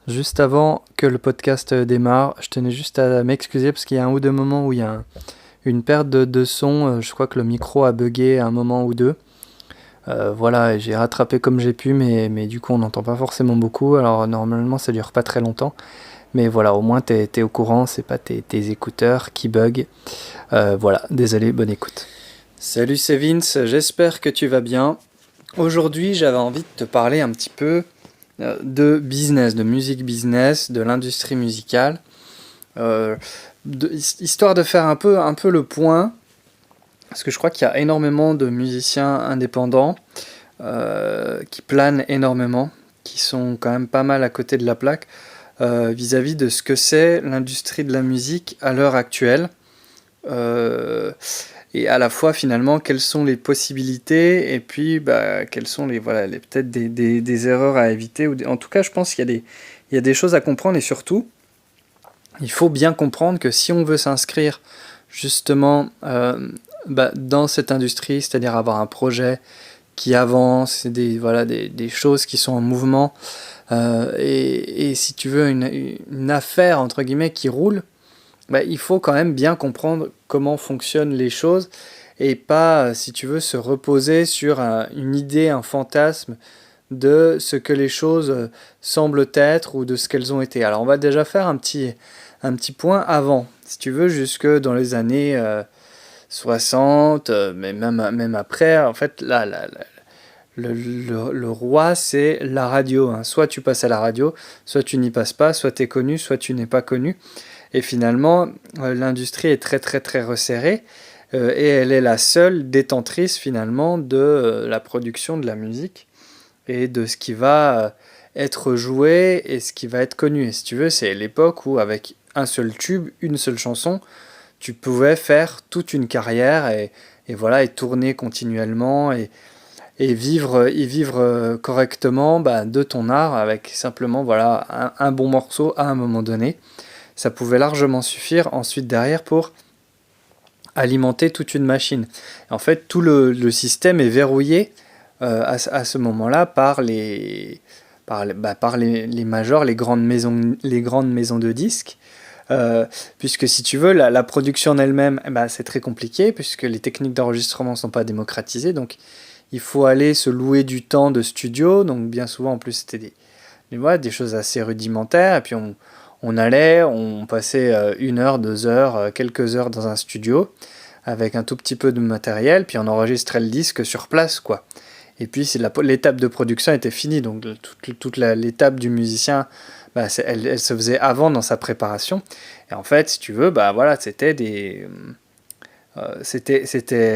Juste avant que le podcast démarre, je tenais juste à m'excuser parce qu'il y a un ou deux moments où il y a une perte de son. Je crois que le micro a bugué un moment ou deux. Voilà, et j'ai rattrapé comme j'ai pu, mais du coup on n'entend pas forcément beaucoup. Alors normalement ça dure pas très longtemps. Mais voilà, au moins t'es au courant, c'est pas tes écouteurs qui bug. Voilà, désolé, bonne écoute. Salut, c'est Vince, j'espère que tu vas bien. Aujourd'hui j'avais envie de te parler un petit peu de business, de musique business, de l'industrie musicale, euh, histoire de faire un peu le point, parce que je crois qu'il y a énormément de musiciens indépendants qui planent énormément, qui sont quand même pas mal à côté de la plaque vis-à-vis de ce que c'est l'industrie de la musique à l'heure actuelle. Euh, et à la fois finalement quelles sont les possibilités et puis quelles sont peut-être des erreurs à éviter en tout cas je pense il y a des choses à comprendre et surtout il faut bien comprendre que si on veut s'inscrire justement dans cette industrie, c'est-à-dire avoir un projet qui avance, des choses qui sont en mouvement et si tu veux une affaire entre guillemets qui roule, il faut quand même bien comprendre comment fonctionnent les choses et pas, si tu veux, se reposer sur une idée, un fantasme de ce que les choses semblent être ou de ce qu'elles ont été. Alors on va déjà faire un petit point avant, si tu veux, jusque dans les années 60, mais même après. En fait, le roi, c'est la radio, hein. Soit tu passes à la radio, soit tu n'y passes pas, soit tu es connu, soit tu n'es pas connu. Et finalement, l'industrie est très très très resserrée et elle est la seule détentrice finalement de la production de la musique et de ce qui va être joué et ce qui va être connu. Et si tu veux, c'est l'époque où avec un seul tube, une seule chanson, tu pouvais faire toute une carrière et voilà, et tourner continuellement et vivre correctement de ton art avec simplement voilà, un bon morceau à un moment donné. Ça pouvait largement suffire ensuite derrière pour alimenter toute une machine. En fait, tout le système est verrouillé à ce moment-là par les majors, les grandes maisons de disques. Puisque si tu veux, la production en elle-même, c'est très compliqué, puisque les techniques d'enregistrement ne sont pas démocratisées, donc il faut aller se louer du temps de studio, donc bien souvent en plus c'était des choses assez rudimentaires, et puis on passait une heure, deux heures, quelques heures dans un studio, avec un tout petit peu de matériel, puis on enregistrait le disque sur place, quoi. Et puis l'étape de production était finie, donc l'étape du musicien, elle se faisait avant dans sa préparation. Et en fait, si tu veux, voilà, c'était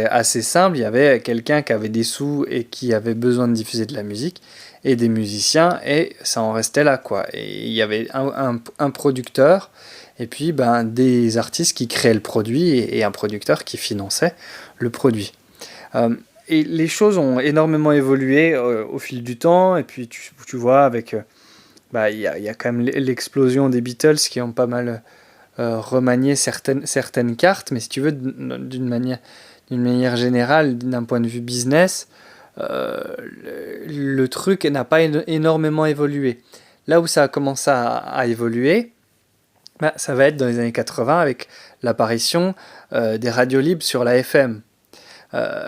assez simple. Il y avait quelqu'un qui avait des sous et qui avait besoin de diffuser de la musique, et des musiciens, et ça en restait là, quoi. Et il y avait un producteur, et puis des artistes qui créaient le produit, et un producteur qui finançait le produit. Et les choses ont énormément évolué au fil du temps, et puis tu vois, il y a quand même l'explosion des Beatles qui ont pas mal remanié certaines cartes, mais si tu veux, d'une manière générale, d'un point de vue business, euh, le truc n'a pas énormément évolué. Là où ça a commencé à évoluer, ça va être dans les années 80 avec l'apparition des radios libres sur la FM. Euh,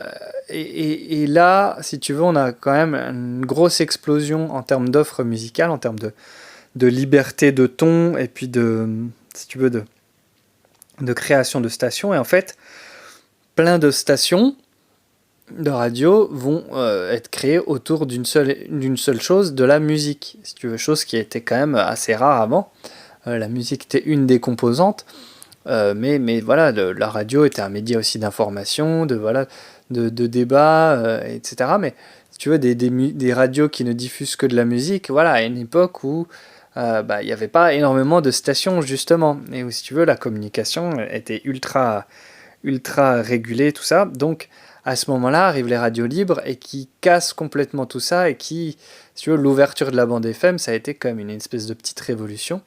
et là, si tu veux, on a quand même une grosse explosion en termes d'offres musicales, en termes de liberté de ton, et puis si tu veux, de création de stations. Et en fait, plein de stations de radio vont être créées autour d'une seule chose, de la musique. Si tu veux, chose qui était quand même assez rare avant. La musique était une des composantes. Mais voilà, la radio était un média aussi d'information, de débat, etc. Mais si tu veux, des radios qui ne diffusent que de la musique, voilà, à une époque où il n'y avait pas énormément de stations, justement, et où, si tu veux, la communication était ultra régulée, tout ça. Donc, à ce moment-là, arrivent les radios libres et qui cassent complètement tout ça et qui, si tu veux, l'ouverture de la bande FM, ça a été comme une espèce de petite révolution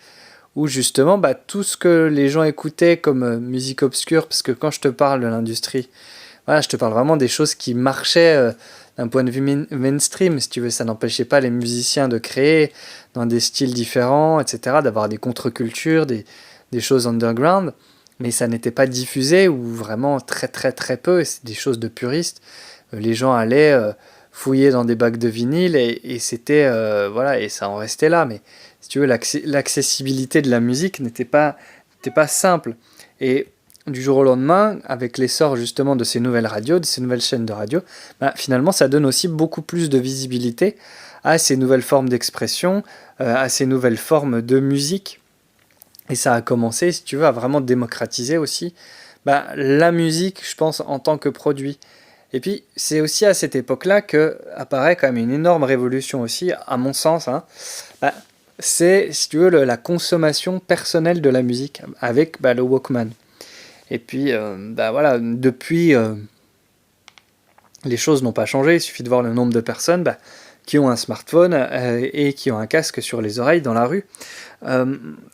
où justement tout ce que les gens écoutaient comme musique obscure, parce que quand je te parle de l'industrie, voilà, je te parle vraiment des choses qui marchaient d'un point de vue mainstream, si tu veux. Ça n'empêchait pas les musiciens de créer dans des styles différents, etc., d'avoir des contre-cultures, des choses underground, mais ça n'était pas diffusé, ou vraiment très très très peu, et c'est des choses de puristes. Les gens allaient fouiller dans des bacs de vinyle, et c'était, voilà, et ça en restait là. Mais si tu veux, l'accessibilité de la musique n'était pas simple. Et du jour au lendemain, avec l'essor justement de ces nouvelles radios, de ces nouvelles chaînes de radio, bah, finalement ça donne aussi beaucoup plus de visibilité à ces nouvelles formes d'expression, à ces nouvelles formes de musique. Et ça a commencé, si tu veux, à vraiment démocratiser aussi bah, la musique, je pense, en tant que produit. Et puis, c'est aussi à cette époque-là que apparaît quand même une énorme révolution aussi, à mon sens. Hein. Bah, c'est, si tu veux, la consommation personnelle de la musique avec bah, le Walkman. Et puis, bah, voilà, depuis, les choses n'ont pas changé. Il suffit de voir le nombre de personnes bah, qui ont un smartphone et qui ont un casque sur les oreilles dans la rue.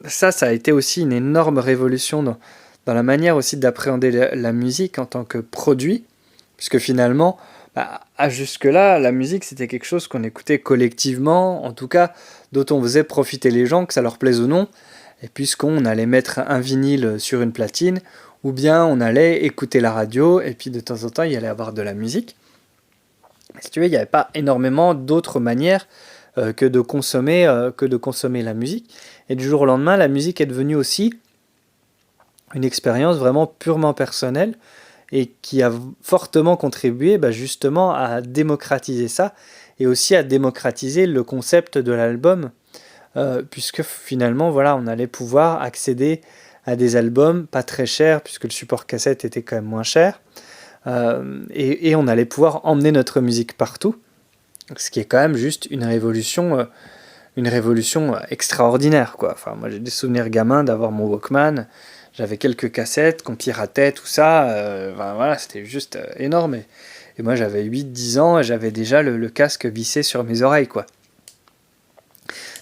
Ça a été aussi une énorme révolution dans la manière aussi d'appréhender la musique en tant que produit, puisque finalement, bah, jusque-là, la musique c'était quelque chose qu'on écoutait collectivement, en tout cas dont on faisait profiter les gens, que ça leur plaise ou non, et puisqu'on allait mettre un vinyle sur une platine, ou bien on allait écouter la radio, et puis de temps en temps il y allait avoir de la musique. Mais si tu veux, il n'y avait pas énormément d'autres manières que de consommer la musique. Et du jour au lendemain, la musique est devenue aussi une expérience vraiment purement personnelle et qui a fortement contribué bah, justement à démocratiser ça et aussi à démocratiser le concept de l'album, puisque finalement, voilà, on allait pouvoir accéder à des albums pas très chers, puisque le support cassette était quand même moins cher, et on allait pouvoir emmener notre musique partout, ce qui est quand même juste une révolution extraordinaire, quoi. Enfin, moi j'ai des souvenirs gamins d'avoir mon Walkman, j'avais quelques cassettes qu'on piratait, tout ça, enfin, voilà, c'était juste énorme. Et moi j'avais 8-10 ans et j'avais déjà le casque vissé sur mes oreilles, quoi.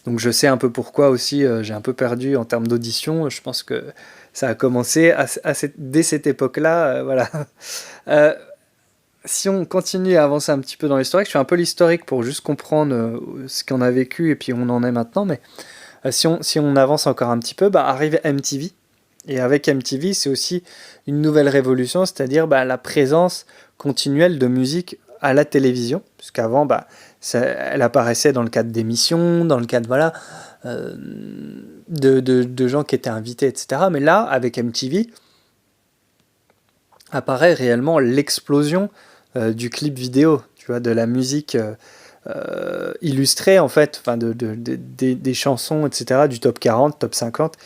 Donc je sais un peu pourquoi aussi j'ai un peu perdu en termes d'audition. Je pense que ça a commencé dès cette époque-là, voilà. Euh, Si on continue à avancer un petit peu dans l'historique, je fais un peu l'historique pour juste comprendre ce qu'on a vécu et puis où on en est maintenant, mais si on avance encore un petit peu, bah, arrive MTV. Et avec MTV, c'est aussi une nouvelle révolution, c'est-à-dire bah, la présence continuelle de musique à la télévision, puisqu'avant, bah, elle apparaissait dans le cadre d'émissions, dans le cadre voilà, de gens qui étaient invités, etc. Mais là, avec MTV, apparaît réellement l'explosion du clip vidéo, tu vois, de la musique illustrée en fait, enfin des chansons, etc., du top 40, top 50,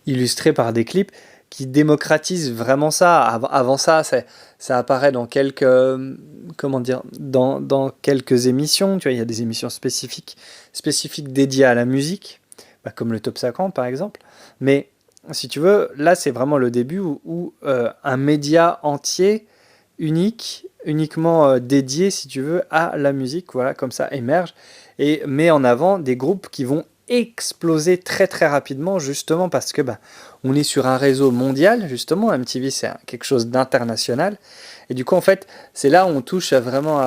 illustrées par des clips qui démocratisent vraiment ça. Avant ça, ça apparaît dans quelques, comment dire, dans quelques émissions, tu vois, il y a des émissions spécifiques dédiées à la musique, bah, comme le top 50 par exemple, mais si tu veux, là c'est vraiment le début où un média entier uniquement dédié, si tu veux, à la musique, voilà, comme ça émerge et met en avant des groupes qui vont exploser très très rapidement, justement parce que bah, on est sur un réseau mondial, justement, MTV c'est quelque chose d'international, et du coup en fait c'est là où on touche vraiment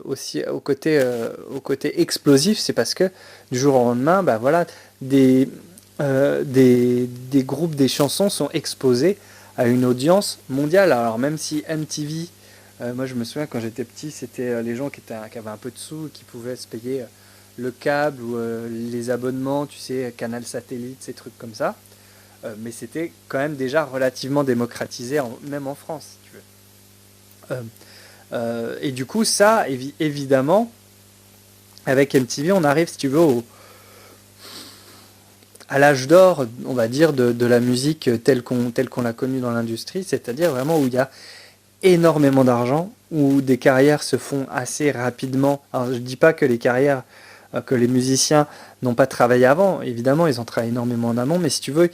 aussi au côté explosif, c'est parce que du jour au lendemain, bah, voilà, des groupes, des chansons sont exposés à une audience mondiale. Alors même si MTV, moi je me souviens quand j'étais petit, c'était les gens qui avaient un peu de sous, qui pouvaient se payer le câble ou les abonnements, tu sais, canal satellite, ces trucs comme ça. Mais c'était quand même déjà relativement démocratisé, même en France, si tu veux. Et du coup, ça, évidemment, avec MTV, on arrive, si tu veux, à l'âge d'or, on va dire, de la musique telle qu'on l'a connue dans l'industrie, c'est-à-dire vraiment où il y a énormément d'argent, où des carrières se font assez rapidement. Alors je dis pas que que les musiciens n'ont pas travaillé avant, évidemment ils ont travaillé énormément en amont, mais si tu veux,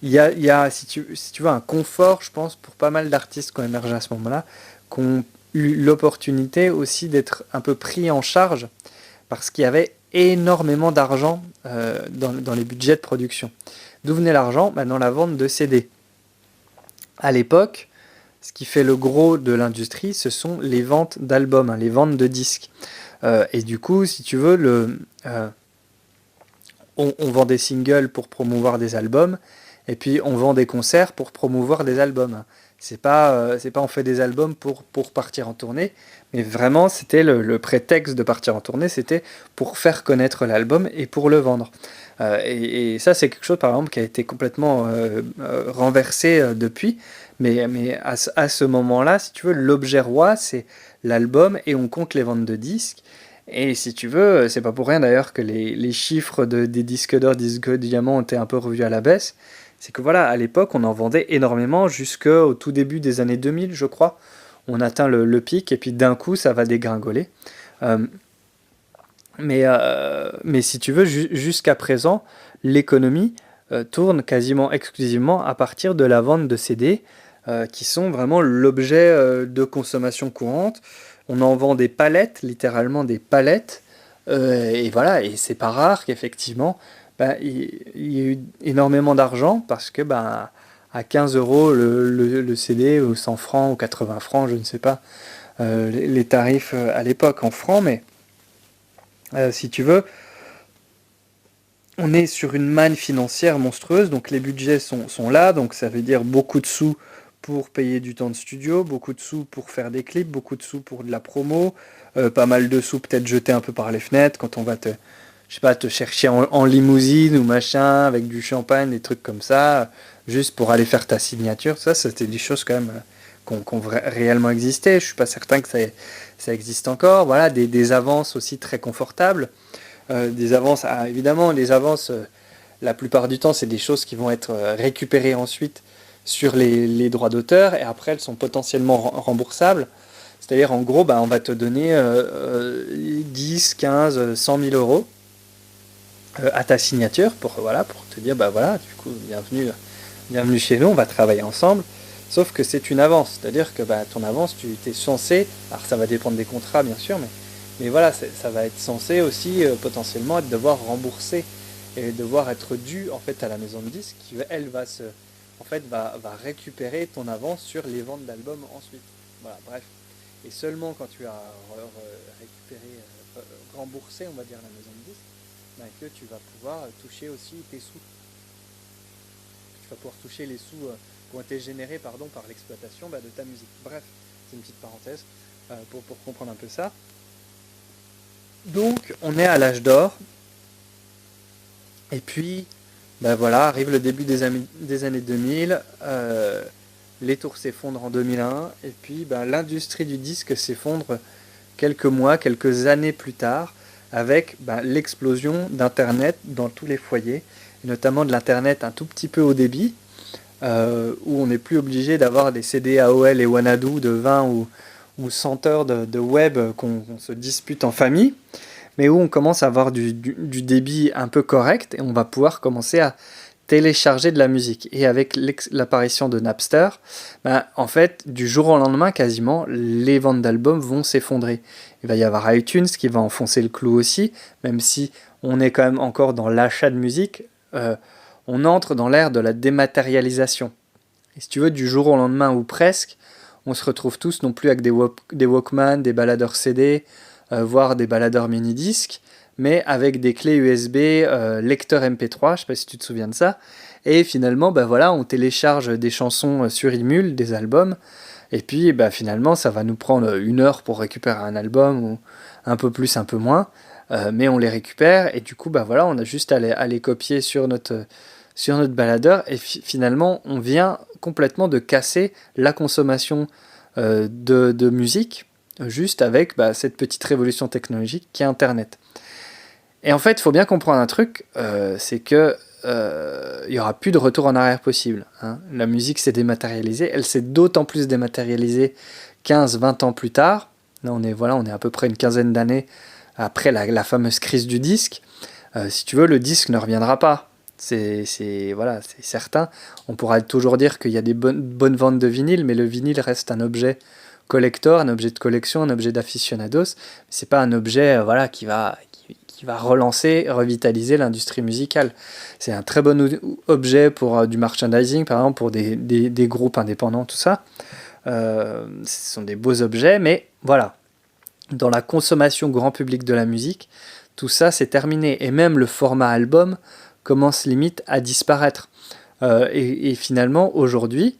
il y a si tu veux, un confort, je pense, pour pas mal d'artistes qui ont émergé à ce moment-là, qui ont eu l'opportunité aussi d'être un peu pris en charge, parce qu'il y avait énormément d'argent dans les budgets de production. D'où venait l'argent? Bah, dans la vente de CD. À l'époque, ce qui fait le gros de l'industrie, ce sont les ventes d'albums, hein, les ventes de disques. Et du coup, si tu veux, on vend des singles pour promouvoir des albums, et puis on vend des concerts pour promouvoir des albums. C'est pas on fait des albums pour partir en tournée, mais vraiment c'était le prétexte de partir en tournée, c'était pour faire connaître l'album et pour le vendre. Et ça c'est quelque chose par exemple qui a été complètement renversé depuis, mais à ce moment-là, si tu veux, l'objet roi c'est l'album et on compte les ventes de disques. Et si tu veux, c'est pas pour rien d'ailleurs que les chiffres des disques d'or, disques diamants ont été un peu revus à la baisse. C'est que voilà, à l'époque, on en vendait énormément jusqu'au tout début des années 2000, je crois. On atteint le pic et puis d'un coup, ça va dégringoler. Euh, mais si tu veux, jusqu'à présent, l'économie tourne quasiment exclusivement à partir de la vente de CD, qui sont vraiment l'objet de consommation courante. On en vend des palettes, littéralement des palettes, et voilà, et c'est pas rare qu'effectivement, il y ait eu énormément d'argent parce que à 15 euros le CD, ou 100 francs, ou 80 francs, je ne sais pas les tarifs à l'époque en francs, mais si tu veux, on est sur une manne financière monstrueuse, donc les budgets sont là, donc ça veut dire beaucoup de sous pour payer du temps de studio, beaucoup de sous pour faire des clips, beaucoup de sous pour de la promo, pas mal de sous peut-être jetés un peu par les fenêtres quand on va je sais pas, te chercher en limousine ou machin, avec du champagne, des trucs comme ça, juste pour aller faire ta signature. Ça, c'était des choses quand même qui ont réellement existé. Je suis pas certain que ça existe encore. Voilà, des avances aussi très confortables. Des avances, évidemment, les avances, la plupart du temps, c'est des choses qui vont être récupérées ensuite sur les droits d'auteur et après elles sont potentiellement remboursables. C'est-à-dire, en gros, on va te donner 10, 15, 100 000 euros à ta signature voilà, pour te dire, voilà, du coup, bienvenue chez nous, on va travailler ensemble. Sauf que c'est une avance, c'est-à-dire que ton avance, tu es censé, alors ça va dépendre des contrats bien sûr, mais voilà, ça va être censé aussi potentiellement devoir rembourser et devoir être dû en fait à la maison de disques qui elle va récupérer ton avance sur les ventes d'albums ensuite. Voilà, bref. Et seulement quand tu as récupéré, remboursé, on va dire, la maison de disques, que tu vas pouvoir toucher aussi tes sous. Tu vas pouvoir toucher les sous qui ont été générés par l'exploitation de ta musique. Bref, c'est une petite parenthèse pour comprendre un peu ça. Donc, on est à l'âge d'or. Et puis, voilà, arrive le début des années 2000. Les tours s'effondrent en 2001. Et puis, l'industrie du disque s'effondre quelques mois, quelques années plus tard, avec l'explosion d'Internet dans tous les foyers, et notamment de l'Internet un tout petit peu haut débit, où on n'est plus obligé d'avoir des CD AOL et Wanadu de 20 ou 100 heures de web qu'on se dispute en famille, mais où on commence à avoir du débit un peu correct, et on va pouvoir commencer à télécharger de la musique. Et avec l'apparition de Napster, en fait, du jour au lendemain, quasiment, les ventes d'albums vont s'effondrer. Il va y avoir iTunes qui va enfoncer le clou aussi, même si on est quand même encore dans l'achat de musique, on entre dans l'ère de la dématérialisation. Et si tu veux, du jour au lendemain, ou presque, on se retrouve tous non plus avec des Walkman, des baladeurs CD, voire des baladeurs mini-disques, mais avec des clés USB, lecteur MP3, je ne sais pas si tu te souviens de ça, et finalement, voilà, on télécharge des chansons sur Emule, des albums, et puis finalement, ça va nous prendre 1 heure pour récupérer un album, ou un peu plus, un peu moins, mais on les récupère, et du coup, voilà, on a juste à les copier sur notre baladeur, et finalement, on vient complètement de casser la consommation de musique, juste avec cette petite révolution technologique qui est Internet. Et en fait, il faut bien comprendre un truc, c'est que il n'y aura plus de retour en arrière possible. Hein. La musique s'est dématérialisée, elle s'est d'autant plus dématérialisée 15-20 ans plus tard. Là, on est à peu près une quinzaine d'années après la fameuse crise du disque. Si tu veux, le disque ne reviendra pas. C'est certain. On pourra toujours dire qu'il y a des bonnes ventes de vinyle, mais le vinyle reste un objet collector, un objet de collection, un objet d'aficionados. C'est pas un objet qui va relancer, revitaliser l'industrie musicale. C'est un très bon objet pour du merchandising, par exemple, pour des groupes indépendants, tout ça. Ce sont des beaux objets, mais voilà, dans la consommation grand public de la musique, tout ça c'est terminé. Et même le format album commence limite à disparaître. Et finalement, aujourd'hui,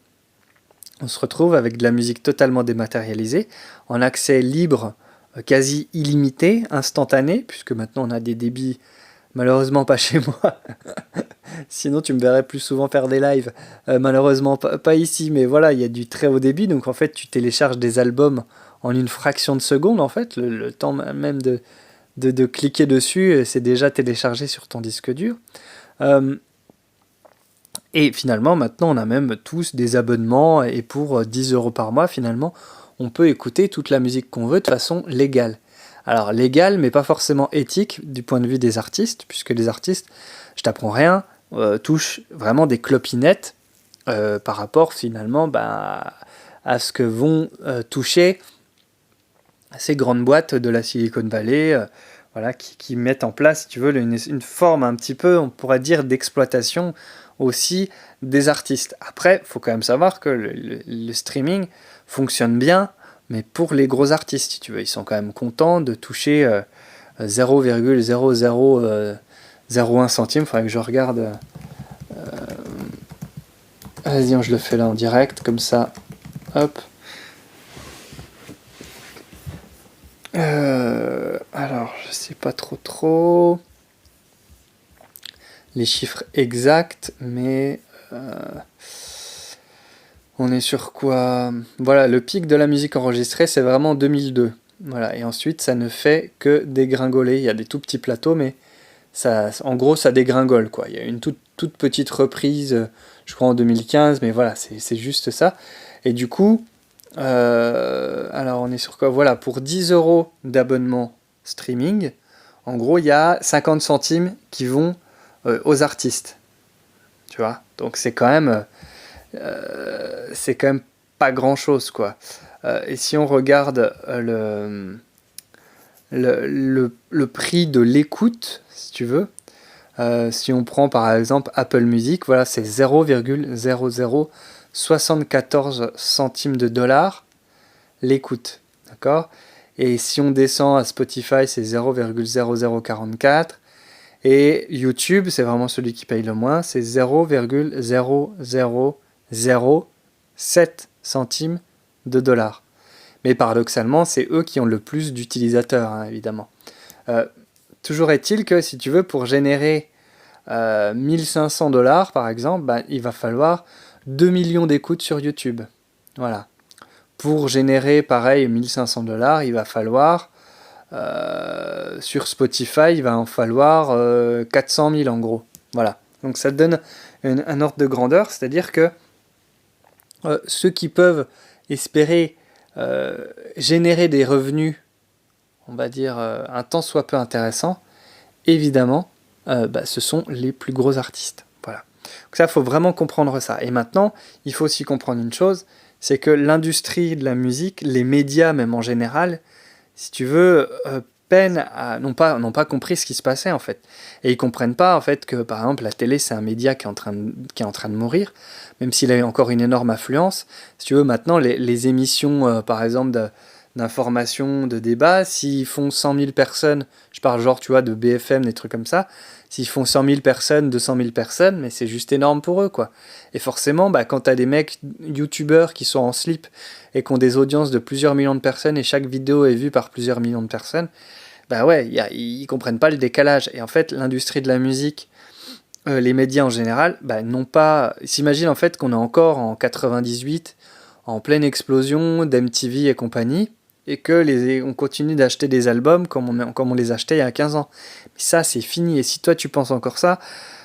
on se retrouve avec de la musique totalement dématérialisée, en accès libre, quasi illimité, instantané, puisque maintenant on a des débits, malheureusement pas chez moi, sinon tu me verrais plus souvent faire des lives, malheureusement pas ici, mais voilà, il y a du très haut débit, donc en fait tu télécharges des albums en une fraction de seconde, en fait, le temps même de cliquer dessus, c'est déjà téléchargé sur ton disque dur. Et finalement, maintenant, on a même tous des abonnements et pour 10 € par mois, finalement, on peut écouter toute la musique qu'on veut de façon légale. Alors, légale, mais pas forcément éthique du point de vue des artistes, puisque les artistes, je t'apprends rien, touchent vraiment des clopinettes par rapport finalement à ce que vont toucher ces grandes boîtes de la Silicon Valley, voilà, qui mettent en place, si tu veux, une forme un petit peu, on pourrait dire, d'exploitation aussi des artistes. Après, il faut quand même savoir que le streaming fonctionne bien, mais pour les gros artistes, si tu veux, ils sont quand même contents de toucher 0,0001 centime. Il faudrait que je regarde. Vas-y, je le fais là en direct, comme ça. Hop. Alors, je sais pas trop les chiffres exacts, mais on est sur quoi? Voilà, le pic de la musique enregistrée, c'est vraiment 2002. Voilà, et ensuite, ça ne fait que dégringoler. Il y a des tout petits plateaux, mais ça, en gros, ça dégringole, quoi. Il y a une toute petite reprise, je crois en 2015, mais voilà, c'est juste ça. Et du coup, alors on est sur quoi? Voilà, pour 10 € d'abonnement streaming, en gros, il y a 50 centimes qui vont aux artistes. Tu vois? Donc c'est quand même pas grand chose, quoi. Et si on regarde le prix de l'écoute, si tu veux, si on prend par exemple Apple Music, voilà, c'est 0,0074 centimes de dollars l'écoute, d'accord? Et si on descend à Spotify, c'est 0,0044. Et YouTube, c'est vraiment celui qui paye le moins, c'est 0,0007 centimes de dollars. Mais paradoxalement, c'est eux qui ont le plus d'utilisateurs, hein, évidemment. Toujours est-il que, si tu veux, pour générer 1500 $, par exemple, il va falloir 2 millions d'écoutes sur YouTube. Voilà. Pour générer, pareil, 1500 $, il va falloir... sur Spotify, il va en falloir 400 000 en gros. Voilà. Donc ça te donne un ordre de grandeur, c'est-à-dire que ceux qui peuvent espérer générer des revenus, on va dire un tant soit peu intéressant, évidemment, ce sont les plus gros artistes. Voilà. Donc ça, il faut vraiment comprendre ça. Et maintenant, il faut aussi comprendre une chose, c'est que l'industrie de la musique, les médias même en général, si tu veux, peinent à n'ont pas compris ce qui se passait en fait. Et ils comprennent pas en fait que par exemple la télé c'est un média qui est en train de mourir, même s'il a encore une énorme affluence. Si tu veux, maintenant les émissions par exemple d'information, de débat, s'ils font 100 000 personnes, je parle genre tu vois de BFM, des trucs comme ça, s'ils font 100 000 personnes, 200 000 personnes, mais c'est juste énorme pour eux, quoi. Et forcément, quand t'as des mecs youtubeurs qui sont en slip et qui ont des audiences de plusieurs millions de personnes et chaque vidéo est vue par plusieurs millions de personnes, ils comprennent pas le décalage. Et en fait, l'industrie de la musique, les médias en général, n'ont pas... S'imagine en fait qu'on est encore en 98, en pleine explosion d'MTV et compagnie, et que on continue d'acheter des albums comme on les achetait il y a 15 ans. Mais ça, c'est fini. Et si toi, tu penses encore ça,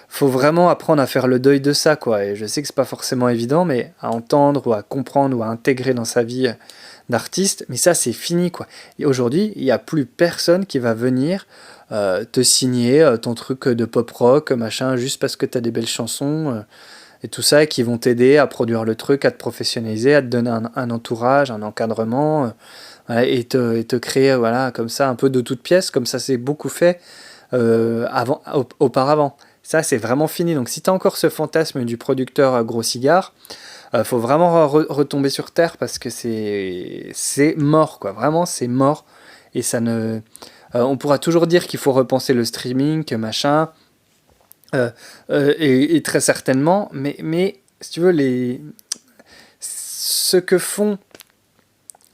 faut vraiment apprendre à faire le deuil de ça, quoi. Et je sais que c'est pas forcément évident, mais à entendre ou à comprendre ou à intégrer dans sa vie d'artiste, mais ça, c'est fini, quoi. Et aujourd'hui, il n'y a plus personne qui va venir te signer ton truc de pop-rock, machin, juste parce que tu as des belles chansons et tout ça, et qui vont t'aider à produire le truc, à te professionnaliser, à te donner un entourage, un encadrement... Voilà, et te créer voilà, comme ça un peu de toutes pièces, comme ça c'est beaucoup fait auparavant. Ça c'est vraiment fini. Donc si tu as encore ce fantasme du producteur gros cigare, Faut vraiment retomber sur terre parce que c'est mort, quoi. Vraiment, c'est mort. Et ça ne... on pourra toujours dire qu'il faut repenser le streaming, que machin, et très certainement, mais si tu veux, ce que font,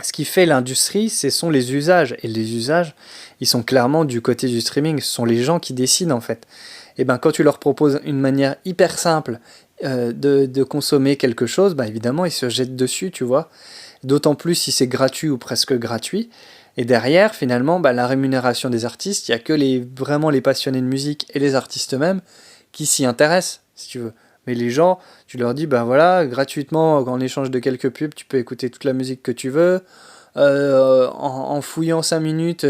ce qui fait l'industrie, ce sont les usages. Et les usages, ils sont clairement du côté du streaming. Ce sont les gens qui décident, en fait. Et ben, quand tu leur proposes une manière hyper simple de consommer quelque chose, bah, évidemment, ils se jettent dessus, tu vois. D'autant plus si c'est gratuit ou presque gratuit. Et derrière, finalement, bah, la rémunération des artistes, il n'y a que vraiment les passionnés de musique et les artistes eux-mêmes qui s'y intéressent, si tu veux. Mais les gens, tu leur dis, ben voilà, gratuitement, en échange de quelques pubs, tu peux écouter toute la musique que tu veux. En fouillant 5 minutes,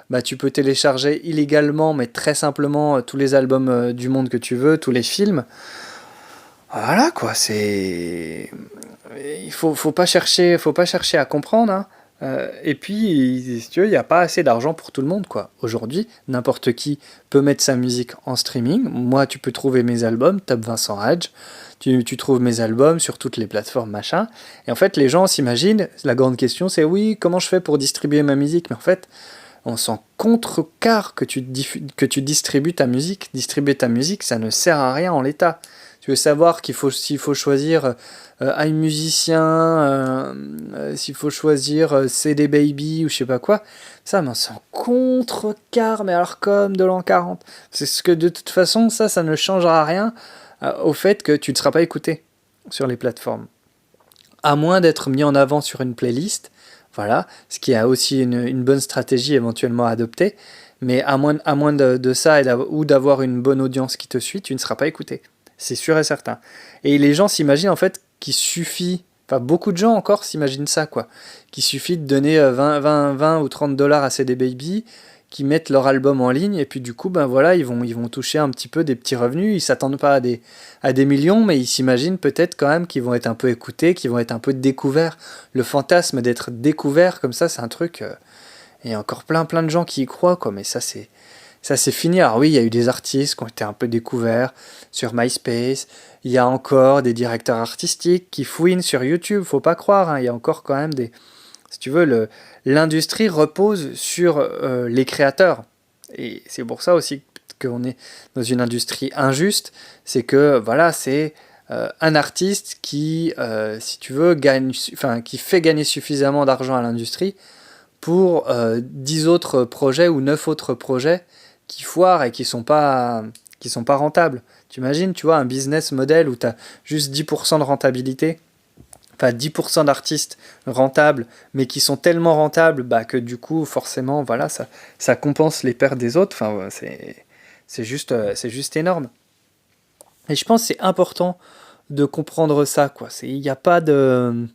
bah, tu peux télécharger illégalement, mais très simplement, tous les albums du monde que tu veux, tous les films. Voilà, quoi, c'est... faut pas chercher à comprendre, hein. Et puis, si tu veux, il n'y a pas assez d'argent pour tout le monde, quoi. Aujourd'hui, n'importe qui peut mettre sa musique en streaming. Moi, tu peux trouver mes albums, Top Vincent Hadj. Tu trouves mes albums sur toutes les plateformes, machin. Et en fait, les gens s'imaginent, la grande question, c'est oui, comment je fais pour distribuer ma musique? Mais en fait, on s'en contrecarre que que tu distribues ta musique. Distribuer ta musique, ça ne sert à rien en l'état. Tu veux savoir s'il faut choisir iMusicien, s'il faut choisir CD Baby ou je sais pas quoi, ça, mais on s'en contrecarre, mais alors comme de l'an 40. C'est ce que de toute façon, ça ne changera rien au fait que tu ne seras pas écouté sur les plateformes. À moins d'être mis en avant sur une playlist, voilà, ce qui a aussi une bonne stratégie éventuellement à adopter, mais à moins de ça ou d'avoir une bonne audience qui te suit, tu ne seras pas écouté. C'est sûr et certain. Et les gens s'imaginent en fait qu'il suffit, enfin beaucoup de gens encore s'imaginent ça, quoi, qu'il suffit de donner 20 ou 30 dollars à CD Baby, qui mettent leur album en ligne, et puis du coup, ben voilà, ils vont toucher un petit peu des petits revenus, ils s'attendent pas à des millions, mais ils s'imaginent peut-être quand même qu'ils vont être un peu écoutés, qu'ils vont être un peu découverts. Le fantasme d'être découvert comme ça, c'est un truc... et il y a encore plein de gens qui y croient, quoi, mais ça c'est fini. Alors oui, il y a eu des artistes qui ont été un peu découverts sur MySpace. Il y a encore des directeurs artistiques qui fouinent sur YouTube. Faut pas croire, hein. Il y a encore quand même des... Si tu veux, l'industrie repose sur les créateurs. Et c'est pour ça aussi qu'on est dans une industrie injuste. C'est que, voilà, c'est un artiste qui, si tu veux, qui fait gagner suffisamment d'argent à l'industrie pour 10 autres projets ou 9 autres projets qui foirent et qui sont pas rentables. Tu imagines, tu vois, un business model où tu as juste 10% de rentabilité, enfin 10% d'artistes rentables, mais qui sont tellement rentables bah, que du coup, forcément, voilà, ça compense les pertes des autres. Enfin, c'est juste énorme. Et je pense que c'est important de comprendre ça, quoi. Il n'y a pas de...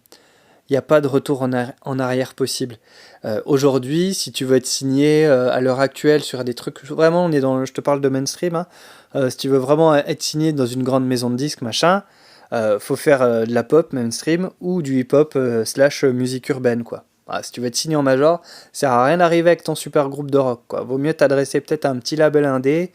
Il n'y a pas de retour en arrière possible. Aujourd'hui, si tu veux être signé à l'heure actuelle sur des trucs, vraiment, je te parle de mainstream, hein, si tu veux vraiment être signé dans une grande maison de disques, machin, faut faire de la pop mainstream ou du hip-hop / musique urbaine, quoi. Voilà, si tu veux être signé en major, ça sert à rien d'arriver avec ton super groupe de rock, quoi. Vaut mieux t'adresser peut-être à un petit label indé,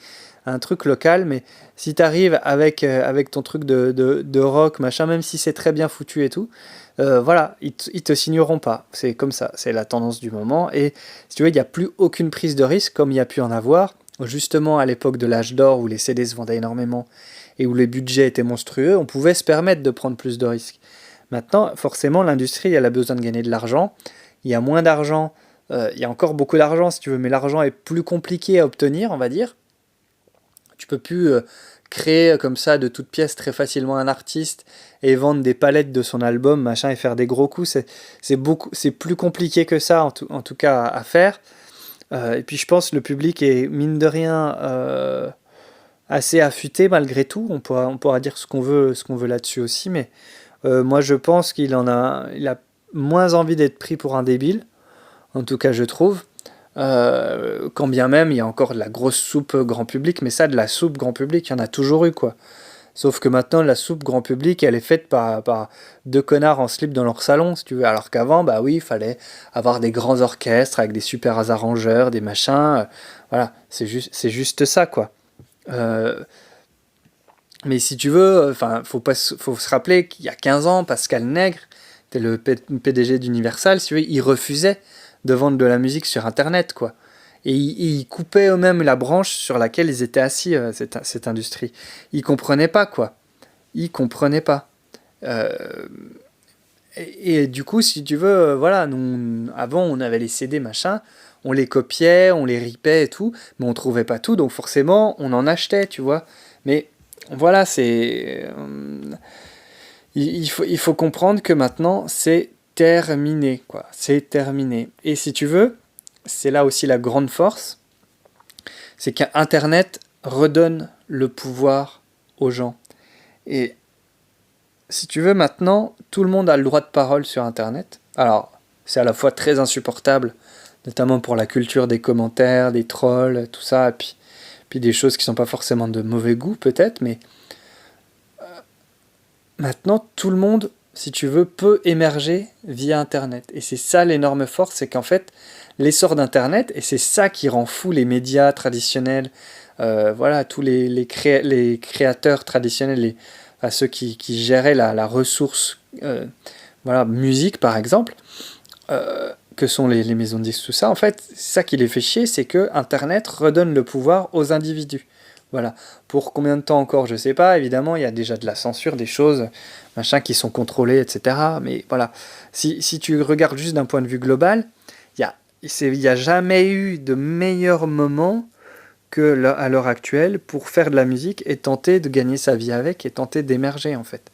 un truc local, mais si t'arrives avec ton truc de rock, machin, même si c'est très bien foutu et tout, voilà, ils te signeront pas. C'est comme ça, c'est la tendance du moment. Et si tu veux, il n'y a plus aucune prise de risque comme il y a pu en avoir. Justement, à l'époque de l'âge d'or où les CD se vendaient énormément et où les budgets étaient monstrueux, on pouvait se permettre de prendre plus de risques. Maintenant, forcément, l'industrie, elle a besoin de gagner de l'argent. Il y a moins d'argent, il y a encore beaucoup d'argent si tu veux, mais l'argent est plus compliqué à obtenir, on va dire. Tu peux plus créer comme ça de toutes pièces très facilement un artiste et vendre des palettes de son album, machin, et faire des gros coups. C'est plus compliqué que ça, en tout cas, à faire. Et puis je pense que le public est, mine de rien, assez affûté malgré tout. On pourra dire ce qu'on veut là-dessus aussi, mais moi je pense il a moins envie d'être pris pour un débile, en tout cas je trouve. Quand bien même il y a encore de la grosse soupe grand public, mais ça, de la soupe grand public, il y en a toujours eu, quoi. Sauf que maintenant, la soupe grand public, elle est faite par deux connards en slip dans leur salon, si tu veux. Alors qu'avant, bah oui, il fallait avoir des grands orchestres avec des super arrangeurs, des machins. Voilà, c'est juste ça, quoi. Mais si tu veux, enfin, faut se rappeler qu'il y a 15 ans, Pascal Nègre, c'était le PDG d'Universal, si tu veux, il refusait de vendre de la musique sur Internet, quoi. Et il coupait eux-mêmes la branche sur laquelle ils étaient assis, cette industrie. Ils comprenaient pas, quoi. Ils comprenaient pas. Euh, et du coup, si tu veux, voilà, nous, avant, on avait les CD, machin, on les copiait, on les ripait et tout, mais on trouvait pas tout, donc forcément, on en achetait, tu vois. Mais voilà, il faut comprendre que maintenant, c'est terminé, quoi. C'est terminé. Et si tu veux, c'est là aussi la grande force, c'est qu'Internet redonne le pouvoir aux gens. Et si tu veux, maintenant, tout le monde a le droit de parole sur Internet. Alors, c'est à la fois très insupportable, notamment pour la culture des commentaires, des trolls, tout ça, et puis des choses qui sont pas forcément de mauvais goût, peut-être, mais maintenant, tout le monde, si tu veux, peut émerger via Internet. Et c'est ça l'énorme force, c'est qu'en fait, l'essor d'Internet, et c'est ça qui rend fou les médias traditionnels, voilà, tous les créateurs traditionnels, à ceux qui géraient la ressource, voilà, musique par exemple, que sont les maisons de disques, tout ça, en fait, ça qui les fait chier, c'est que Internet redonne le pouvoir aux individus. Voilà. Pour combien de temps encore, je sais pas. Évidemment, il y a déjà de la censure, des choses, machin, qui sont contrôlées, etc. Mais voilà. Si tu regardes juste d'un point de vue global, il y a, il y a jamais eu de meilleur moment que à l'heure actuelle pour faire de la musique et tenter de gagner sa vie avec et tenter d'émerger, en fait.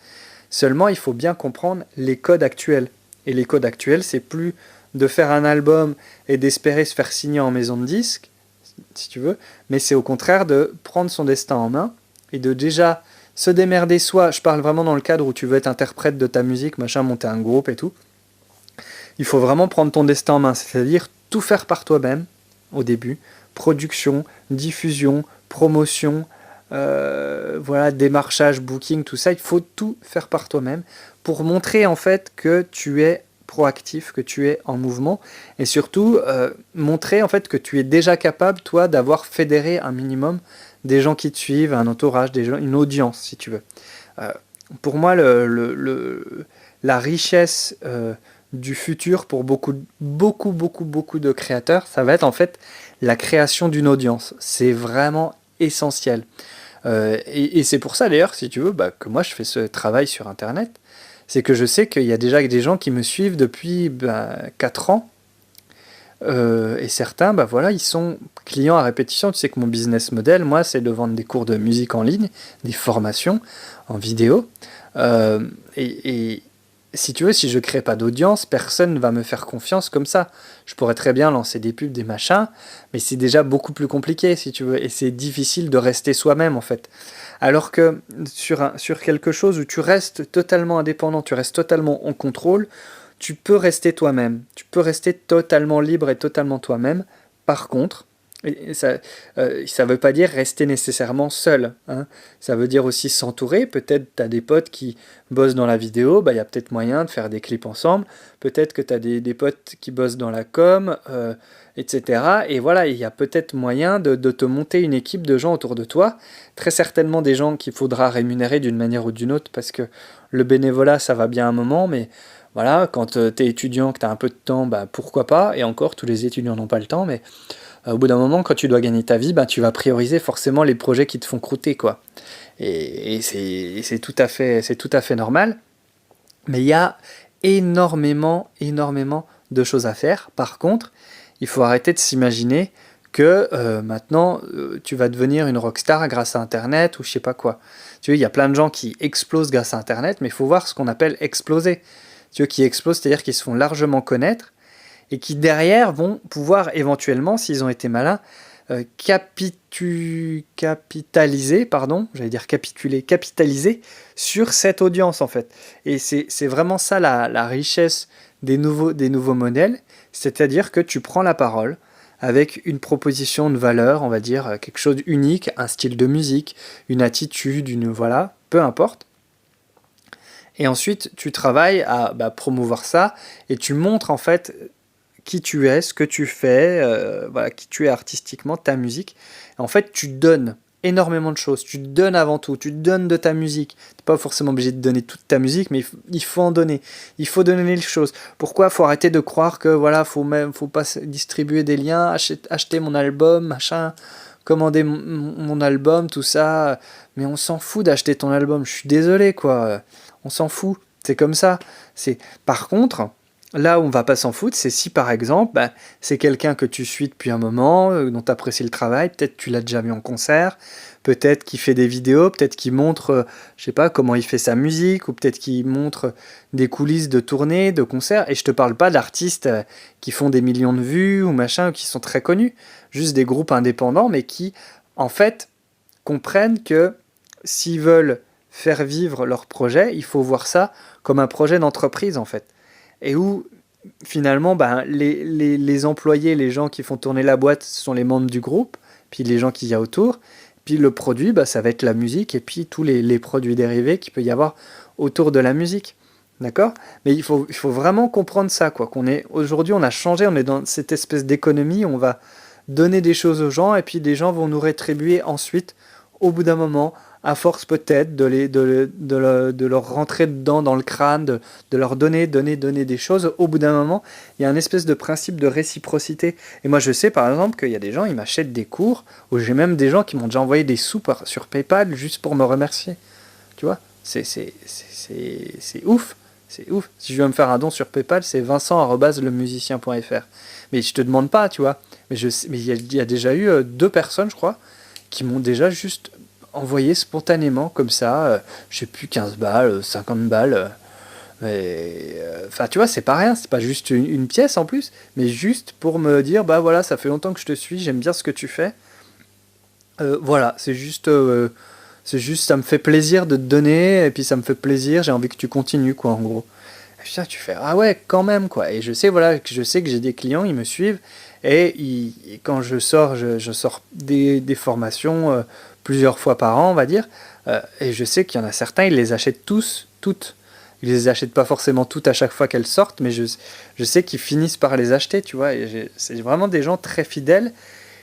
Seulement, il faut bien comprendre les codes actuels. Et les codes actuels, c'est plus de faire un album et d'espérer se faire signer en maison de disques, si tu veux, mais c'est au contraire de prendre son destin en main et de déjà se démerder soi. Je parle vraiment dans le cadre où tu veux être interprète de ta musique, machin, monter un groupe et tout. Il faut vraiment prendre ton destin en main, c'est-à-dire tout faire par toi-même au début. Production, diffusion, promotion, voilà, démarchage, booking, tout ça. Il faut tout faire par toi-même pour montrer en fait que tu es proactif, que tu es en mouvement et surtout montrer en fait que tu es déjà capable, toi, d'avoir fédéré un minimum des gens qui te suivent, un entourage, des gens, une audience, si tu veux. Euh, pour moi, la richesse du futur pour beaucoup de créateurs, ça va être en fait la création d'une audience. C'est vraiment essentiel. Et c'est pour ça d'ailleurs, si tu veux, bah, que moi je fais ce travail sur Internet. C'est que je sais qu'il y a déjà des gens qui me suivent depuis 4 ans. Et certains, bah voilà, ils sont clients à répétition. Tu sais que mon business model, moi, c'est de vendre des cours de musique en ligne, des formations en vidéo. Et si tu veux, si je crée pas d'audience, personne ne va me faire confiance comme ça. Je pourrais très bien lancer des pubs, des machins, mais c'est déjà beaucoup plus compliqué, si tu veux. Et c'est difficile de rester soi-même, en fait. Alors que sur quelque chose où tu restes totalement indépendant, tu restes totalement en contrôle, tu peux rester toi-même. Tu peux rester totalement libre et totalement toi-même. Par contre, et ça ne veut pas dire rester nécessairement seul, hein. Ça veut dire aussi s'entourer. Peut-être tu as des potes qui bossent dans la vidéo, bah, y a peut-être moyen de faire des clips ensemble. Peut-être que tu as des potes qui bossent dans la com, etc. Et voilà, il y a peut-être moyen de te monter une équipe de gens autour de toi. Très certainement des gens qu'il faudra rémunérer d'une manière ou d'une autre parce que le bénévolat, ça va bien un moment, mais voilà, quand tu es étudiant, que tu as un peu de temps, bah, pourquoi pas. Et encore, tous les étudiants n'ont pas le temps, mais au bout d'un moment, quand tu dois gagner ta vie, bah, tu vas prioriser forcément les projets qui te font croûter, quoi. Et c'est tout à fait normal. Mais il y a énormément de choses à faire. Par contre, il faut arrêter de s'imaginer que maintenant, tu vas devenir une rockstar grâce à Internet ou je sais pas quoi. Tu vois, il y a plein de gens qui explosent grâce à Internet, mais il faut voir ce qu'on appelle exploser. Tu vois, qui explosent, c'est-à-dire qu'ils se font largement connaître et qui derrière vont pouvoir éventuellement, s'ils ont été malins, capitaliser, pardon, j'allais dire capituler, capitaliser sur cette audience en fait. Et c'est vraiment ça la richesse des nouveaux modèles, c'est-à-dire que tu prends la parole avec une proposition de valeur, on va dire quelque chose d'unique, un style de musique, une attitude, voilà, peu importe. Et ensuite, tu travailles à promouvoir ça et tu montres en fait qui tu es, ce que tu fais, voilà, qui tu es artistiquement, ta musique. En fait, tu donnes énormément de choses. Tu te donnes avant tout, tu te donnes de ta musique. T'es pas forcément obligé de donner toute ta musique, mais il faut en donner. Il faut donner les choses. Pourquoi? Faut arrêter de croire que voilà, faut pas distribuer des liens, acheter mon album, machin, commander mon album, tout ça. Mais on s'en fout d'acheter ton album. Je suis désolé, quoi. On s'en fout. C'est comme ça. Par contre, là où on va pas s'en foutre, c'est si par exemple, c'est quelqu'un que tu suis depuis un moment, dont tu apprécies le travail, peut-être tu l'as déjà vu en concert, peut-être qu'il fait des vidéos, peut-être qu'il montre, je sais pas, comment il fait sa musique, ou peut-être qu'il montre des coulisses de tournées, de concerts, et je te parle pas d'artistes qui font des millions de vues, ou machin, ou qui sont très connus, juste des groupes indépendants, mais qui, en fait, comprennent que s'ils veulent faire vivre leur projet, il faut voir ça comme un projet d'entreprise, en fait. Et où finalement les employés, les gens qui font tourner la boîte, ce sont les membres du groupe, puis les gens qu'il y a autour, puis le produit, ça va être la musique, et puis tous les produits dérivés qu'il peut y avoir autour de la musique. D'accord? Mais il faut vraiment comprendre ça, quoi. Aujourd'hui, on a changé, on est dans cette espèce d'économie, on va donner des choses aux gens, et puis des gens vont nous rétribuer ensuite, au bout d'un moment, à force peut-être de leur rentrer dedans dans le crâne, de leur donner des choses. Au bout d'un moment, il y a un espèce de principe de réciprocité. Et moi, je sais par exemple qu'il y a des gens, ils m'achètent des cours, ou j'ai même des gens qui m'ont déjà envoyé des sous sur PayPal juste pour me remercier. Tu vois, c'est ouf. C'est ouf. Si je veux me faire un don sur PayPal, c'est vincent@lemusicien.fr. Mais je te demande pas, tu vois. Mais il y a déjà eu 2 personnes, je crois, qui m'ont déjà juste envoyé spontanément comme ça, je sais plus, 15 balles, 50 balles. Enfin, tu vois, c'est pas rien, c'est pas juste une pièce en plus, mais juste pour me dire, bah voilà, ça fait longtemps que je te suis, j'aime bien ce que tu fais. Voilà, c'est juste, ça me fait plaisir de te donner, et puis ça me fait plaisir, j'ai envie que tu continues, quoi, en gros. Et puis ça, tu fais, ah ouais, quand même, quoi. Et je sais, voilà, que j'ai des clients, ils me suivent, et quand je sors des formations plusieurs fois par an, on va dire, et je sais qu'il y en a certains, ils les achètent toutes. Ils les achètent pas forcément toutes à chaque fois qu'elles sortent, mais je sais qu'ils finissent par les acheter, tu vois. Et c'est vraiment des gens très fidèles,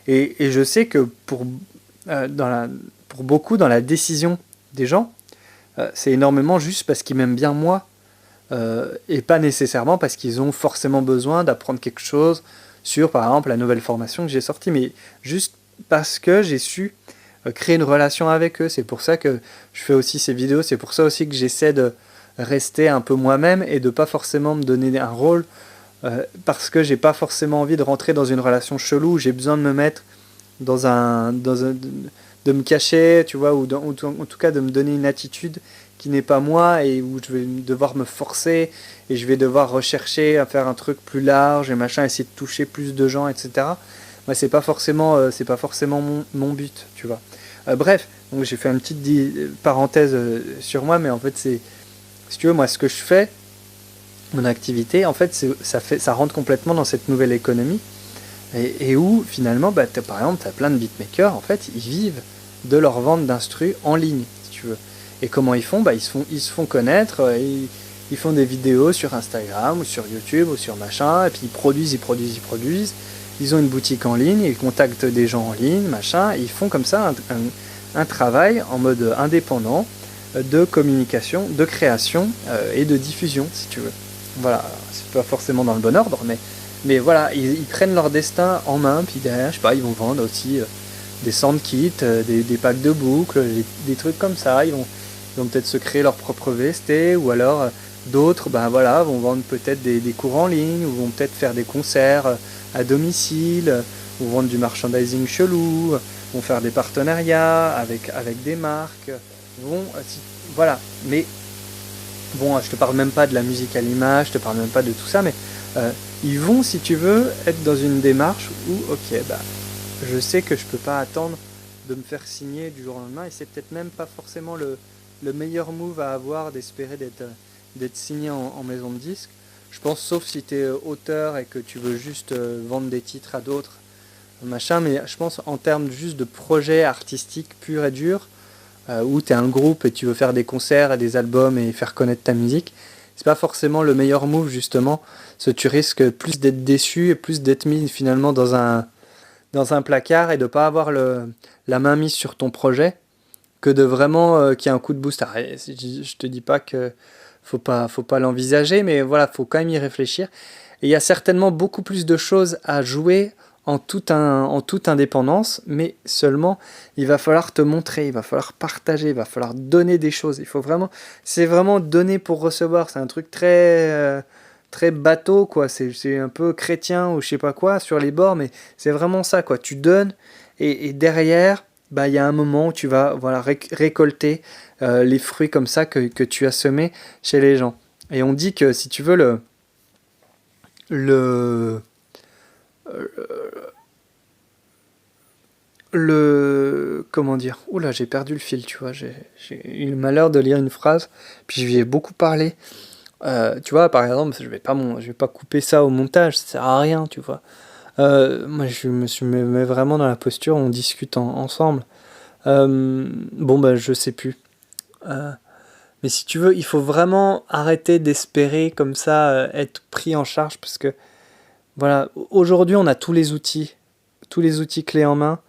et je sais que pour beaucoup, dans la décision des gens, c'est énormément juste parce qu'ils m'aiment bien moi, et pas nécessairement parce qu'ils ont forcément besoin d'apprendre quelque chose sur, par exemple, la nouvelle formation que j'ai sortie, mais juste parce que j'ai su créer une relation avec eux. C'est pour ça que je fais aussi ces vidéos, c'est pour ça aussi que j'essaie de rester un peu moi-même et de pas forcément me donner un rôle, parce que j'ai pas forcément envie de rentrer dans une relation chelou où j'ai besoin de me mettre de me cacher, tu vois, ou en tout cas de me donner une attitude qui n'est pas moi, et où je vais devoir me forcer, et je vais devoir rechercher à faire un truc plus large et machin, essayer de toucher plus de gens, etc. Moi, c'est pas forcément mon but, tu vois. Bref, donc j'ai fait une petite parenthèse sur moi, mais en fait, si tu veux, moi, ce que je fais, mon activité, en fait, ça rentre complètement dans cette nouvelle économie, et où finalement, par exemple, tu as plein de beatmakers, en fait, ils vivent de leur vente d'instru en ligne, si tu veux. Et comment ils font? Ils se font connaître, ils font des vidéos sur Instagram, ou sur YouTube, ou sur machin, et puis ils produisent. Ils ont une boutique en ligne, ils contactent des gens en ligne, machin, et ils font comme ça un travail en mode indépendant, de communication, de création, et de diffusion, si tu veux. Voilà, c'est pas forcément dans le bon ordre, mais voilà, ils prennent leur destin en main, puis derrière, je sais pas, ils vont vendre aussi des soundkits, des packs de boucles, des trucs comme ça. Ils vont peut-être se créer leur propre VST, ou alors d'autres vont vendre peut-être des cours en ligne, ou vont peut-être faire des concerts à domicile, ou vendre du merchandising chelou, vont faire des partenariats avec des marques, voilà. Mais bon, je te parle même pas de la musique à l'image, je te parle même pas de tout ça, mais ils vont, si tu veux, être dans une démarche où, ok, je sais que je peux pas attendre de me faire signer du jour au lendemain, et c'est peut-être même pas forcément le meilleur move à avoir, d'espérer d'être signé en maison de disque. Je pense, sauf si tu es auteur et que tu veux juste vendre des titres à d'autres, machin, mais je pense en termes juste de projet artistique pur et dur, où tu es un groupe et tu veux faire des concerts et des albums et faire connaître ta musique, c'est pas forcément le meilleur move, justement, parce que tu risques plus d'être déçu et plus d'être mis finalement dans un placard et de pas avoir la main mise sur ton projet que de vraiment qu'il y ait un coup de boost. Je te dis pas que faut pas l'envisager, mais voilà, faut quand même y réfléchir. Et il y a certainement beaucoup plus de choses à jouer en toute indépendance, mais seulement il va falloir te montrer, il va falloir partager, il va falloir donner des choses. C'est vraiment donner pour recevoir. C'est un truc très bateau, quoi. C'est un peu chrétien ou je sais pas quoi sur les bords, mais c'est vraiment ça, quoi. Tu donnes et derrière, bah, il y a un moment où tu vas voilà, récolter les fruits comme ça que tu as semés chez les gens. Et on dit que si tu veux le, comment dire, oula, j'ai perdu le fil, tu vois, j'ai eu le malheur de lire une phrase, puis j'y ai beaucoup parlé. Tu vois, par exemple, je vais pas couper ça au montage, ça sert à rien, tu vois. Moi, me mets vraiment dans la posture, on discute ensemble. Bon, bah, je sais plus. Euh, mais si tu veux, il faut vraiment arrêter d'espérer comme ça être pris en charge, parce que voilà, aujourd'hui, on a tous les outils clés en main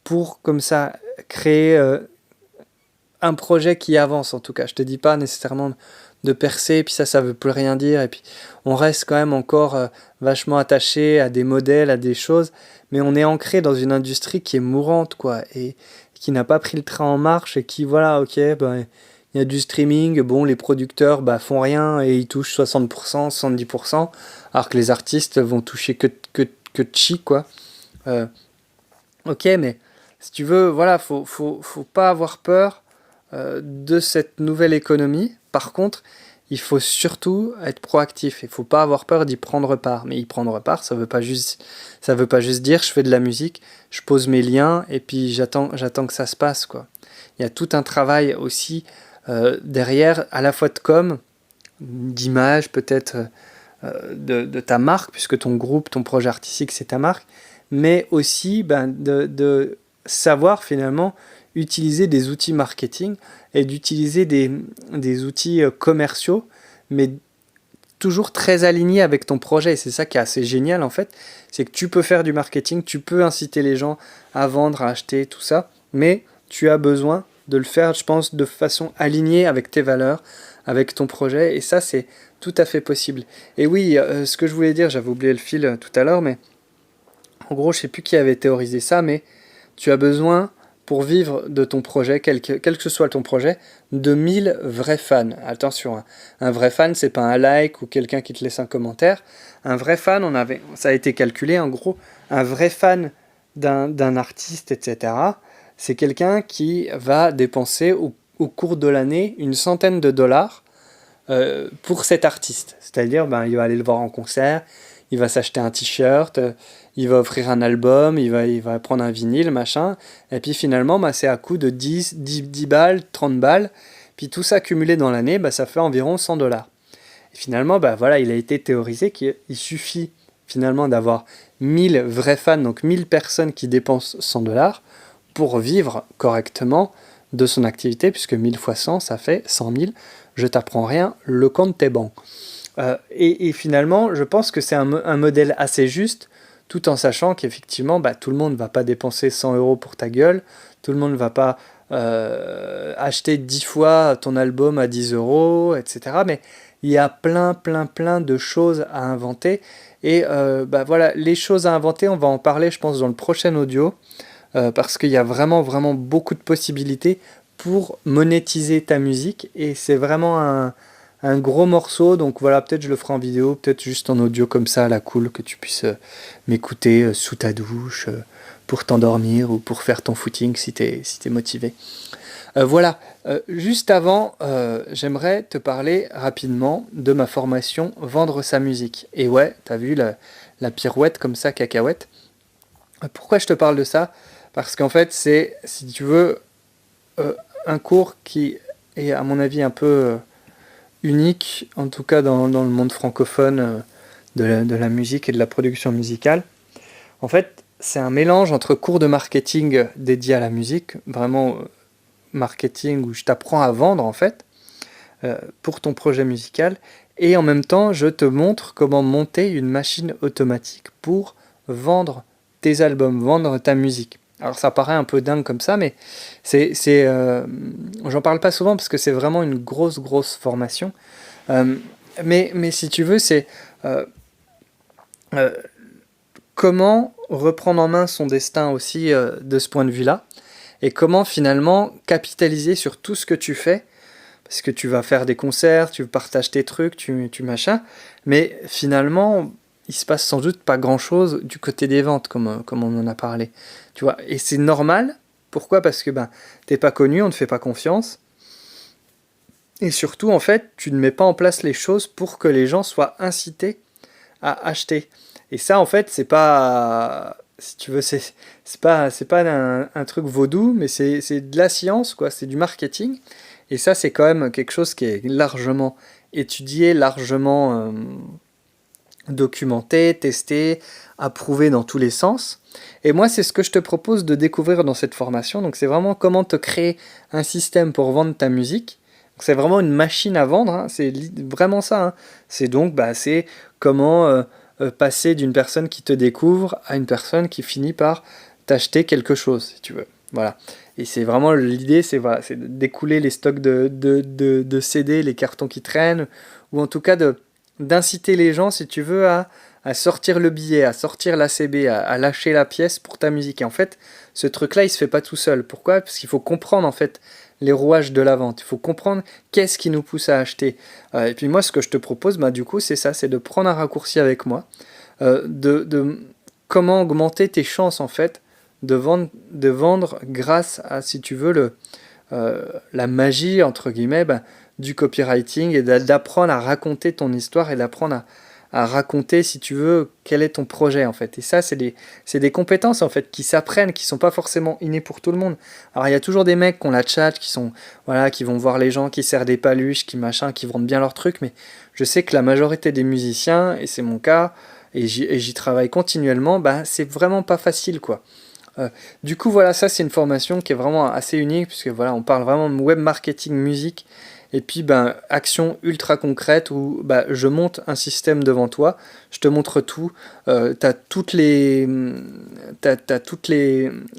pour comme ça créer un projet qui avance en tout cas. Je te dis pas nécessairement de percer, et puis ça veut plus rien dire, et puis on reste quand même encore vachement attaché à des modèles, à des choses, mais on est ancré dans une industrie qui est mourante, quoi, et qui n'a pas pris le train en marche, et qui, voilà, ok, ben, il y a du streaming, bon, les producteurs bah, font rien, et ils touchent 60%, 70%, alors que les artistes vont toucher que chi, quoi. Euh, ok, mais si tu veux, voilà, faut pas avoir peur de cette nouvelle économie. Par contre, il faut surtout être proactif. Il faut pas avoir peur d'y prendre part. Mais y prendre part, ça veut pas juste dire je fais de la musique, je pose mes liens et puis j'attends que ça se passe, quoi. Il y a tout un travail aussi derrière, à la fois de com, d'image peut-être de ta marque, puisque ton groupe, ton projet artistique, c'est ta marque, mais aussi ben, de savoir finalement utiliser des outils marketing et d'utiliser des outils commerciaux, mais toujours très alignés avec ton projet. Et c'est ça qui est assez génial en fait, c'est que tu peux faire du marketing, tu peux inciter les gens à vendre, à acheter, tout ça, mais tu as besoin de le faire, je pense, de façon alignée avec tes valeurs, avec ton projet, et ça c'est tout à fait possible. Et oui, ce que je voulais dire, j'avais oublié le fil tout à l'heure, mais en gros, je sais plus qui avait théorisé ça, mais tu as besoin, pour vivre de ton projet, quel que soit ton projet, de 1000 vrais fans. Attention, hein. Un vrai fan, c'est pas un like ou quelqu'un qui te laisse un commentaire. Un vrai fan, ça a été calculé, en gros, un vrai fan d'un artiste, etc., c'est quelqu'un qui va dépenser au cours de l'année une centaine de dollars pour cet artiste. C'est-à-dire, ben, il va aller le voir en concert, il va s'acheter un t-shirt, il va offrir un album, il va prendre un vinyle, machin. Et puis finalement, bah, c'est à coût de 10 balles, 30 balles. Puis tout ça cumulé dans l'année, bah, ça fait environ 100 dollars. Et finalement, bah, voilà, il a été théorisé qu'il suffit finalement d'avoir 1000 vrais fans, donc 1000 personnes qui dépensent 100 dollars pour vivre correctement de son activité, puisque 1000 fois 100, ça fait 100 000. Je t'apprends rien, le compte est bon. Et finalement, je pense que c'est un modèle assez juste, tout en sachant qu'effectivement, bah, tout le monde ne va pas dépenser 100 euros pour ta gueule, tout le monde ne va pas acheter 10 fois ton album à 10 euros, etc. Mais il y a plein de choses à inventer. Et bah, voilà, les choses à inventer, on va en parler, je pense, dans le prochain audio, parce qu'il y a vraiment beaucoup de possibilités pour monétiser ta musique. Et c'est vraiment un gros morceau, donc voilà, peut-être je le ferai en vidéo, peut-être juste en audio comme ça, à la cool, que tu puisses m'écouter sous ta douche, pour t'endormir ou pour faire ton footing si t'es motivé. Voilà, juste avant, j'aimerais te parler rapidement de ma formation Vendre sa musique. Et ouais, t'as vu la pirouette comme ça, cacahuète. Pourquoi je te parle de ça? Parce qu'en fait, c'est, si tu veux, un cours qui est à mon avis un peu unique, en tout cas dans le monde francophone de la musique et de la production musicale. En fait, c'est un mélange entre cours de marketing dédiés à la musique, vraiment marketing où je t'apprends à vendre en fait, pour ton projet musical, et en même temps je te montre comment monter une machine automatique pour vendre tes albums, vendre ta musique. Alors ça paraît un peu dingue comme ça, mais j'en parle pas souvent parce que c'est vraiment une grosse formation. Euh, mais si tu veux, c'est euh, euh, comment reprendre en main son destin aussi de ce point de vue-là, et comment finalement capitaliser sur tout ce que tu fais, parce que tu vas faire des concerts, tu partages tes trucs, tu machin, mais finalement, il se passe sans doute pas grand-chose du côté des ventes, comme on en a parlé. Tu vois, et c'est normal. Pourquoi? Parce que t'es pas connu, on ne te fait pas confiance. Et surtout, en fait, tu ne mets pas en place les choses pour que les gens soient incités à acheter. Et ça, en fait, c'est pas, si tu veux, c'est pas un truc vaudou, mais c'est de la science, quoi. C'est du marketing. Et ça, c'est quand même quelque chose qui est largement étudié, largement documenté, testé, approuvé dans tous les sens. Et moi, c'est ce que je te propose de découvrir dans cette formation. Donc, c'est vraiment comment te créer un système pour vendre ta musique. C'est vraiment une machine à vendre, hein. C'est vraiment ça, hein. C'est donc, c'est comment passer d'une personne qui te découvre à une personne qui finit par t'acheter quelque chose, si tu veux. Voilà. Et c'est vraiment l'idée, c'est voilà, c'est de découler les stocks de CD, les cartons qui traînent, ou en tout cas d'inciter les gens, si tu veux, à sortir le billet, à sortir la CB, à lâcher la pièce pour ta musique. Et en fait, ce truc-là, il se fait pas tout seul. Pourquoi? Parce qu'il faut comprendre en fait les rouages de la vente. Il faut comprendre qu'est-ce qui nous pousse à acheter. Et puis moi, ce que je te propose, du coup, c'est ça, c'est de prendre un raccourci avec moi, de comment augmenter tes chances en fait de vendre grâce à, si tu veux, la magie entre guillemets du copywriting, et d'apprendre à raconter ton histoire, et d'apprendre à raconter, si tu veux, quel est ton projet en fait. Et ça, c'est des compétences en fait qui s'apprennent, qui sont pas forcément innées pour tout le monde. Alors il y a toujours des mecs qui ont la tchatch, qui vont voir les gens, qui serrent des paluches, qui vendent bien leurs trucs, mais je sais que la majorité des musiciens, et c'est mon cas, et j'y travaille continuellement, c'est vraiment pas facile quoi. Du coup voilà, ça c'est une formation qui est vraiment assez unique, puisque voilà, on parle vraiment de web marketing musique. Et puis, action ultra concrète où je monte un système devant toi, je te montre tout. T'as toutes les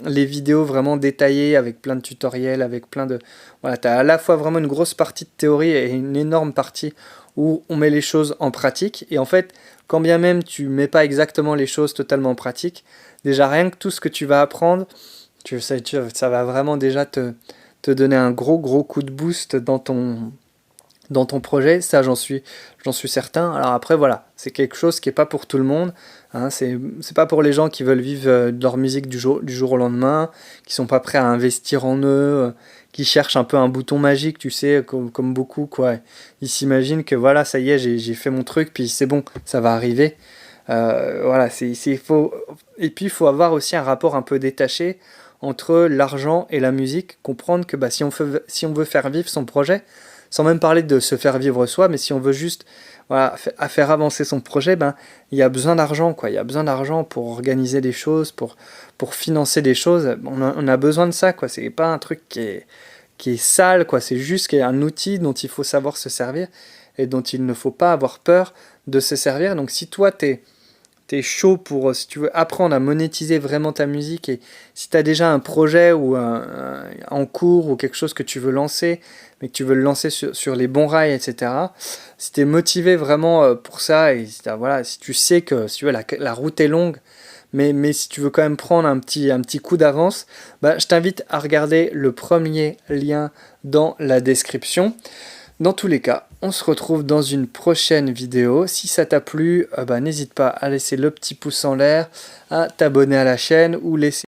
vidéos vraiment détaillées avec plein de tutoriels, avec plein de. Voilà, t'as à la fois vraiment une grosse partie de théorie et une énorme partie où on met les choses en pratique. Et en fait, quand bien même tu mets pas exactement les choses totalement en pratique, déjà rien que tout ce que tu vas apprendre, ça va vraiment déjà te donner un gros coup de boost dans ton projet. Ça, j'en suis certain. Alors après, voilà, c'est quelque chose qui est pas pour tout le monde, hein. C'est pas pour les gens qui veulent vivre de leur musique du jour au lendemain, qui sont pas prêts à investir en eux, qui cherchent un peu un bouton magique, tu sais, comme beaucoup, quoi. Ils s'imaginent que voilà, ça y est, j'ai fait mon truc, puis c'est bon, ça va arriver. Voilà, faut. Et puis, il faut avoir aussi un rapport un peu détaché entre l'argent et la musique, comprendre que si on veut faire vivre son projet, sans même parler de se faire vivre soi, mais si on veut juste voilà, faire avancer son projet, il y a besoin d'argent, quoi. Il y a besoin d'argent pour organiser des choses, pour financer des choses. On a besoin de ça, quoi. C'est pas un truc qui est sale, quoi. C'est juste un outil dont il faut savoir se servir, et dont il ne faut pas avoir peur de se servir. Donc si toi, t'es chaud pour, si tu veux, apprendre à monétiser vraiment ta musique, et si tu as déjà un projet ou en cours, ou quelque chose que tu veux lancer, mais que tu veux le lancer sur les bons rails, etc. Si tu es motivé vraiment pour ça, et voilà, si tu sais que si tu veux, la route est longue, mais si tu veux quand même prendre un petit coup d'avance, je t'invite à regarder le premier lien dans la description. Dans tous les cas, on se retrouve dans une prochaine vidéo. Si ça t'a plu, n'hésite pas à laisser le petit pouce en l'air, à t'abonner à la chaîne, ou laisser